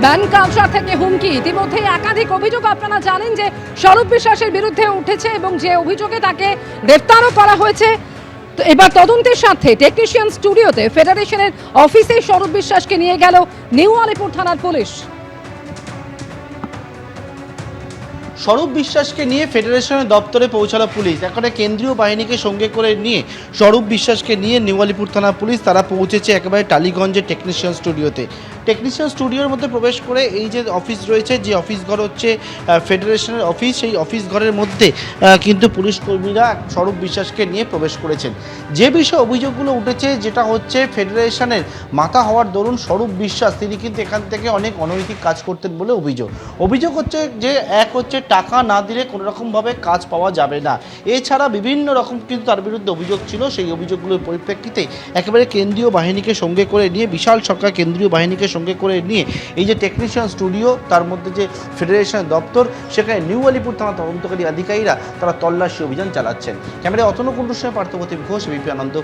Bank culture থেকে হুমকি। ইতিমধ্যে একাধিক অভিযোগ আপনারা জানেন যে স্বরূপ বিশ্বাসের বিরুদ্ধে উঠেছে এবং যে অভিযোগে তাকে গ্রেফতারও করা হয়েছে। তো এবার তদন্তের সাথে টেকনিশিয়ান স্টুডিওতে ফেডারেশনের অফিসে স্বরূপ বিশ্বাসকে নিয়ে গেল নিউ আলিপুর থানার পুলিশ। স্বরূপ বিশ্বাসকে নিয়ে ফেডারেশনের দপ্তরে পৌঁছালো পুলিশ। এখানে কেন্দ্রীয় বাহিনীকে সঙ্গে করে নিয়ে স্বরূপ বিশ্বাসকে নিয়ে নিউ আলিপুর থানা পুলিশ তারা পৌঁছেছে একেবারে টালিগঞ্জের টেকনিশিয়ান স্টুডিওতে। টেকনিশিয়ান স্টুডিওর মধ্যে প্রবেশ করে এই যে অফিস রয়েছে, যে অফিস ঘর হচ্ছে ফেডারেশনের অফিস, সেই অফিস ঘরের মধ্যে কিন্তু পুলিশ কর্মীরা স্বরূপ বিশ্বাসকে নিয়ে প্রবেশ করেছেন। যে বিষয়ে অভিযোগগুলো উঠেছে, যেটা হচ্ছে ফেডারেশনের মাথা হওয়ার দরুন স্বরূপ বিশ্বাস তিনি কিন্তু এখান থেকে অনেক অনৈতিক কাজ করতেন বলে অভিযোগ হচ্ছে যে এক হচ্ছে টাকা না দিলে কোনো রকমভাবে কাজ পাওয়া যাবে না। এছাড়া বিভিন্ন রকম কিন্তু তার বিরুদ্ধে অভিযোগ ছিল। সেই অভিযোগগুলোর পরিপ্রেক্ষিতে একেবারে কেন্দ্রীয় বাহিনীকে সঙ্গে করে নিয়ে, বিশাল সংখ্যা কেন্দ্রীয় বাহিনীকে সঙ্গে করে নিয়ে এই যে টেকনিশিয়ান স্টুডিও, তার মধ্যে যে ফেডারেশনের দপ্তর, সেখানে নিউ আলিপুর থানা তদন্তকারী আধিকারিকরা তারা তল্লাশি অভিযান চালাচ্ছেন। ক্যামেরায় অতনু কুণ্ডুর সঙ্গে পার্থপ্রতিম ঘোষ, বিপি আনন্দ।